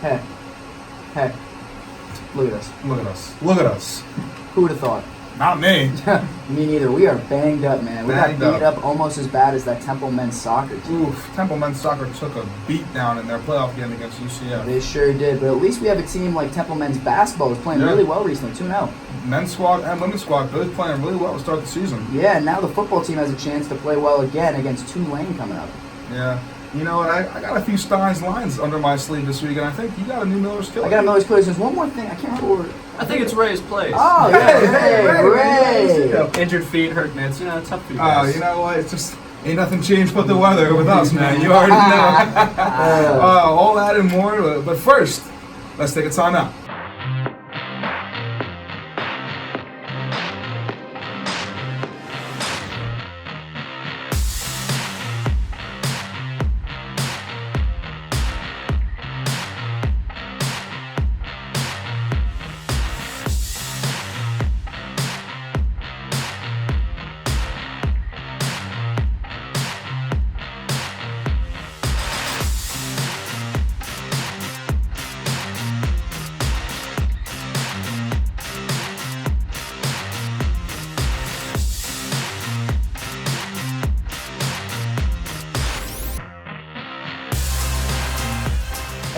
Hey. Look at us. Look at us. Who would have thought? Not me. Me neither. We are banged up, man. We got beat up almost as bad as that Temple men's soccer team. Oof. Temple men's soccer took a beat down in their playoff game against UCF. They sure did, but at least we have a team like Temple men's basketball is playing really well recently, 2-0. Men's squad and women's squad both playing really well to start the season. Yeah, and now the football team has a chance to play well again against Tulane coming up. Yeah. You know what? I got a few Steins lines under my sleeve this week, and I think you got a new Miller's Killer. I got a Miller's Killer. There's one more thing. I can't remember. I think it's Ray's place. Oh, yeah, Ray. Injured feet, hurt mitts. You know, tough for you Oh, guys. you know what? It's just ain't nothing changed but the weather with us, man. You already know. All that and more. But first, let's take a timeout.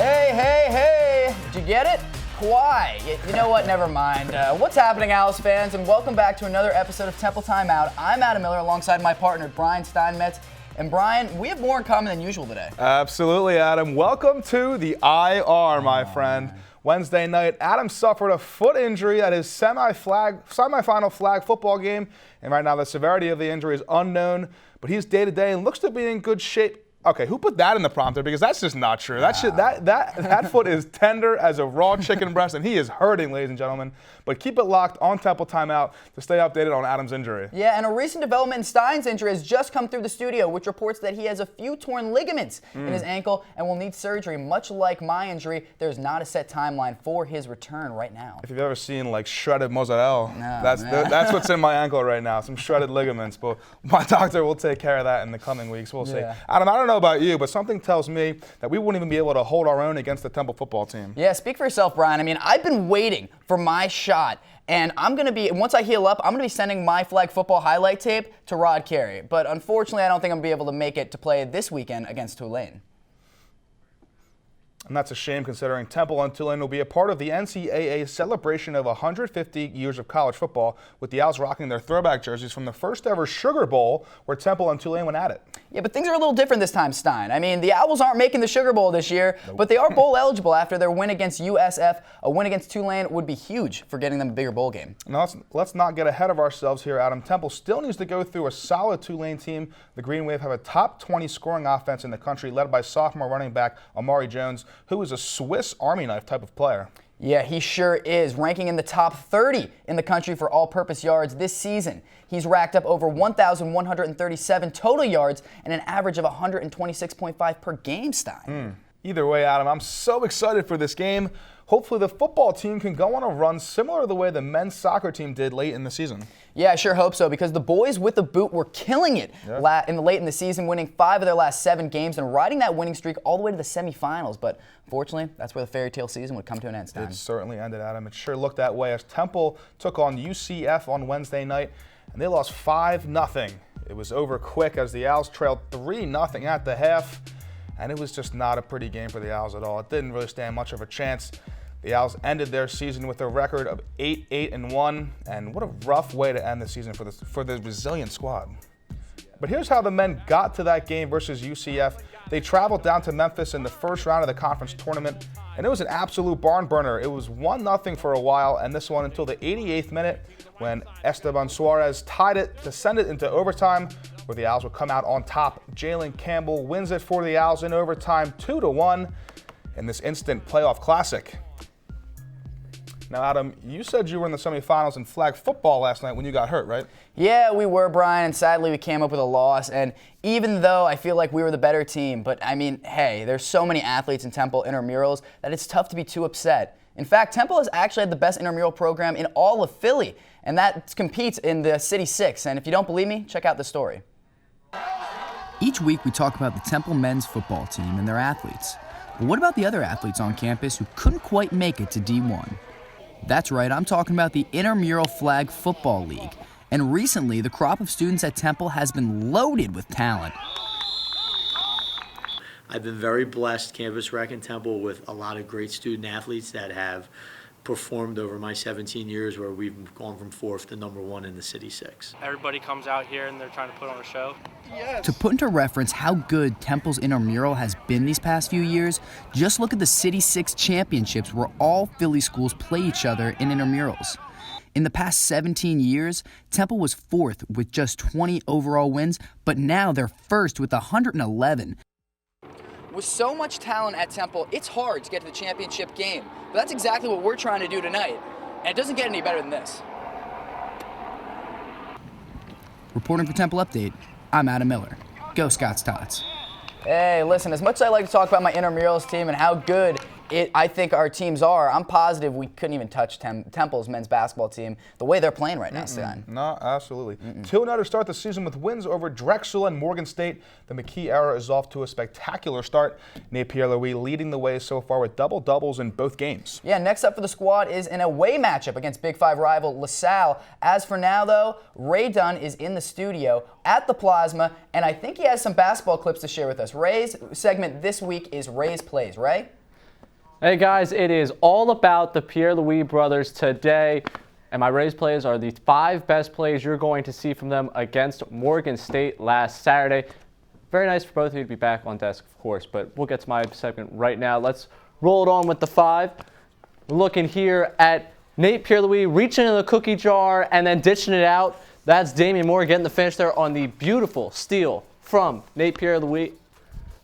Hey, did you get it? Why? You know what, never mind. What's happening, Owls fans, and welcome back to another episode of Temple Timeout. I'm Adam Miller alongside my partner, Brian Steinmetz. And Brian, we have more in common than usual today. Absolutely, Adam. Welcome to the IR, my friend. Wednesday night, Adam suffered a foot injury at his semifinal flag football game, and right now the severity of the injury is unknown, but he's day-to-day and looks to be in good shape. Okay, who put that in the prompter? Because that's just not true. That foot is tender as a raw chicken breast, and he is hurting, ladies and gentlemen. But keep it locked on Temple Timeout to stay updated on Adam's injury. Yeah, and a recent development in Steins' injury has just come through the studio, which reports that he has a few torn ligaments in his ankle and will need surgery. Much like my injury, there's not a set timeline for his return right now. If you've ever seen like shredded mozzarella, that's what's in my ankle right now, some shredded ligaments. But my doctor will take care of that in the coming weeks. We'll see. Adam, I don't know about you, but something tells me that we wouldn't even be able to hold our own against the Temple football team. Yeah, speak for yourself, Brian. I mean, I've been waiting for my shot, and once I heal up, I'm going to be sending my flag football highlight tape to Rod Carey. But unfortunately, I don't think I'm going to be able to make it to play this weekend against Tulane. And that's a shame considering Temple and Tulane will be a part of the NCAA celebration of 150 years of college football, with the Owls rocking their throwback jerseys from the first ever Sugar Bowl where Temple and Tulane went at it. Yeah, but things are a little different this time, Stein. I mean, the Owls aren't making the Sugar Bowl this year, but they are bowl eligible after their win against USF. A win against Tulane would be huge for getting them a bigger bowl game. Now, let's not get ahead of ourselves here, Adam. Temple still needs to go through a solid Tulane team. The Green Wave have a top 20 scoring offense in the country, led by sophomore running back Amari Jones, who is a Swiss Army knife type of player. Yeah, he sure is, ranking in the top 30 in the country for all-purpose yards this season. He's racked up over 1,137 total yards and an average of 126.5 per game, Stein. Either way, Adam, I'm so excited for this game. Hopefully the football team can go on a run similar to the way the men's soccer team did late in the season. Yeah, I sure hope so, because the boys with the boot were killing it late in the season, winning 5 of their last 7 games and riding that winning streak all the way to the semifinals. But fortunately, that's where the fairy tale season would come to an end. It certainly ended, Adam. It sure looked that way as Temple took on UCF on Wednesday night, and they lost 5-0. It was over quick as the Owls trailed 3-0 at the half, and it was just not a pretty game for the Owls at all. It didn't really stand much of a chance. The Owls ended their season with a record of 8-1, and what a rough way to end the season for the resilient squad. But here's how the men got to that game versus UCF. They traveled down to Memphis in the first round of the conference tournament, and it was an absolute barn burner. It was 1-0 for a while, and this one until the 88th minute when Esteban Suarez tied it to send it into overtime, where the Owls would come out on top. Jalen Campbell wins it for the Owls in overtime, 2-1 in this instant playoff classic. Now, Adam, you said you were in the semifinals in flag football last night when you got hurt, right? Yeah, we were, Brian, and sadly we came up with a loss. And even though I feel like we were the better team, but I mean, hey, there's so many athletes in Temple intramurals that it's tough to be too upset. In fact, Temple has actually had the best intramural program in all of Philly, and that competes in the City Six. And if you don't believe me, check out the story. Each week we talk about the Temple men's football team and their athletes. But what about the other athletes on campus who couldn't quite make it to D1? That's right, I'm talking about the Intramural Flag Football League. And recently, the crop of students at Temple has been loaded with talent. I've been very blessed, Campus Rec and Temple, with a lot of great student athletes that have performed over my 17 years, where we've gone from 4th to number 1 in the City 6. Everybody comes out here and they're trying to put on a show. Yes. To put into reference how good Temple's intramural has been these past few years, just look at the City 6 championships where all Philly schools play each other in intramurals. In the past 17 years, Temple was 4th with just 20 overall wins, but now they're 1st with 111. With so much talent at Temple, it's hard to get to the championship game. But that's exactly what we're trying to do tonight. And it doesn't get any better than this. Reporting for Temple Update, I'm Adam Miller. Go Scots Tots. Hey, listen, as much as I like to talk about my intramurals team and how good I think our teams are, I'm positive we couldn't even touch Temple's men's basketball team the way they're playing right now, Stein. No, absolutely. 2-0 to start the season with wins over Drexel and Morgan State. The McKee era is off to a spectacular start. Napier-Louis leading the way so far with double-doubles in both games. Yeah, next up for the squad is an away matchup against Big 5 rival LaSalle. As for now, though, Ray Dunne is in the studio at the Plasma, and I think he has some basketball clips to share with us. Ray's segment this week is Ray's Plays. Ray? Hey guys, it is all about the Pierre-Louis brothers today. And my Rays plays are the 5 best plays you're going to see from them against Morgan State last Saturday. Very nice for both of you to be back on desk, of course, but we'll get to my segment right now. Let's roll it on with the 5. Looking here at Nate Pierre-Louis reaching in the cookie jar and then ditching it out. That's Damian Moore getting the finish there on the beautiful steal from Nate Pierre-Louis.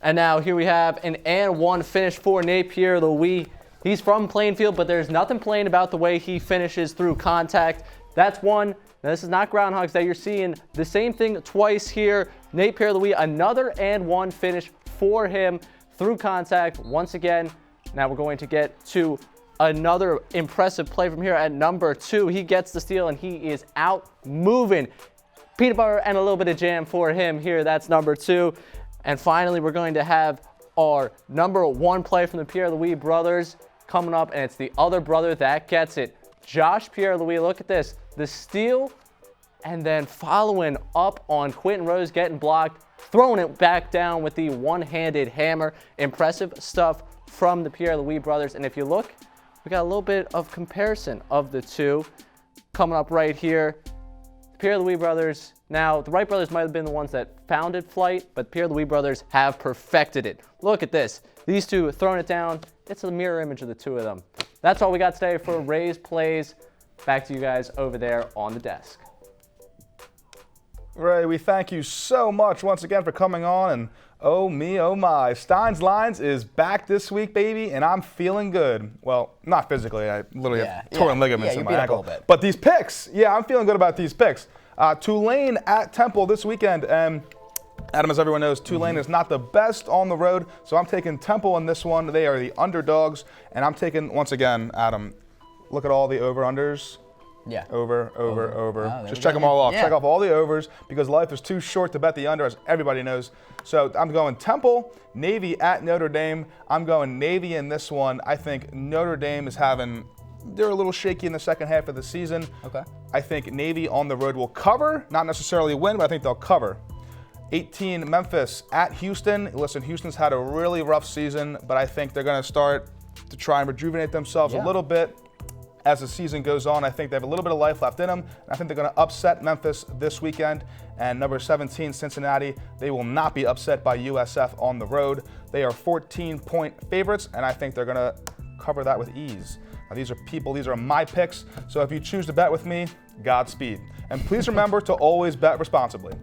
And now here we have an and 1 finish for Nate Pierre-Louis. He's from Plainfield, but there's nothing plain about the way he finishes through contact. That's one. Now, this is not Groundhogs Day. You're seeing the same thing twice here. Nate Pierre-Louis, another and 1 finish for him through contact once again. Now we're going to get to another impressive play from here at number 2. He gets the steal, and he is out moving. Peanut butter and a little bit of jam for him here. That's number 2. And finally, we're going to have our number 1 play from the Pierre-Louis brothers coming up, and it's the other brother that gets it. Josh Pierre-Louis, look at this. The steal, and then following up on Quentin Rose getting blocked, throwing it back down with the one-handed hammer. Impressive stuff from the Pierre-Louis brothers. And if you look, we got a little bit of comparison of the two coming up right here. Pierre-Louis brothers, now the Wright brothers might have been the ones that founded flight, but Pierre-Louis brothers have perfected it. Look at this. These two throwing it down. It's a mirror image of the two of them. That's all we got today for Rays Plays. Back to you guys over there on the desk. Ray, we thank you so much once again for coming on, and oh me, oh my. Steins Lines is back this week, baby, and I'm feeling good. Well, not physically. I literally have torn ligaments in my ankle. But these picks, I'm feeling good about these picks. Tulane at Temple this weekend, and Adam, as everyone knows, Tulane is not the best on the road, so I'm taking Temple in this one. They are the underdogs, and I'm taking, once again, Adam, look at all the over-unders. Yeah. Over. Oh, just check them all off. Yeah. Check off all the overs because life is too short to bet the under, as everybody knows. So I'm going Temple, Navy at Notre Dame. I'm going Navy in this one. I think Notre Dame is they're a little shaky in the second half of the season. Okay. I think Navy on the road will cover, not necessarily win, but I think they'll cover. 18, Memphis at Houston. Listen, Houston's had a really rough season, but I think they're going to start to try and rejuvenate themselves a little bit. As the season goes on, I think they have a little bit of life left in them. I think they're going to upset Memphis this weekend. And number 17, Cincinnati, they will not be upset by USF on the road. They are 14-point favorites, and I think they're going to cover that with ease. Now, these are my picks. So if you choose to bet with me, Godspeed. And please remember to always bet responsibly.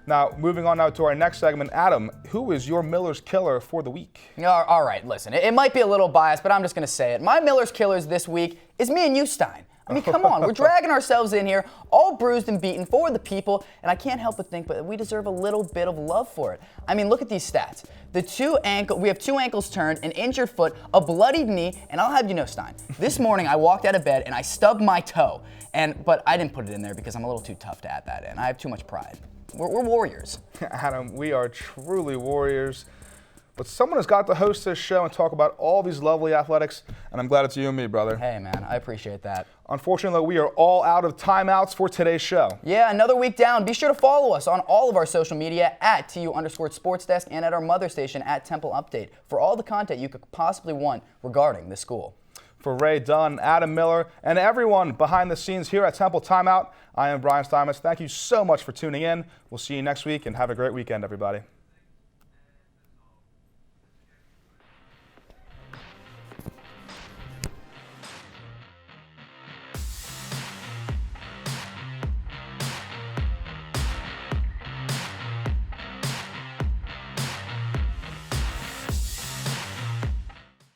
Now, moving on now to our next segment, Adam, who is your Miller's Killer for the week? All right, listen, it might be a little biased, but I'm just going to say it. My Miller's Killers this week is me and you, Stein. I mean, come on, we're dragging ourselves in here, all bruised and beaten for the people, and I can't help but think but we deserve a little bit of love for it. I mean, look at these stats. We have 2 ankles turned, an injured foot, a bloodied knee, and I'll have you know, Stein, this morning I walked out of bed and I stubbed my toe, but I didn't put it in there because I'm a little too tough to add that in. I have too much pride. We're warriors. Adam, we are truly warriors. but someone has got to host this show and talk about all these lovely athletics, and I'm glad it's you and me, brother. Hey, man, I appreciate that. Unfortunately, we are all out of timeouts for today's show. Yeah, another week down. Be sure to follow us on all of our social media at @TU_SportsDesk and at our mother station at Temple Update for all the content you could possibly want regarding the school. For Ray Dunne, Adam Miller, and everyone behind the scenes here at Temple Timeout, I am Brian Steinmetz. Thank you so much for tuning in. We'll see you next week, and have a great weekend, everybody.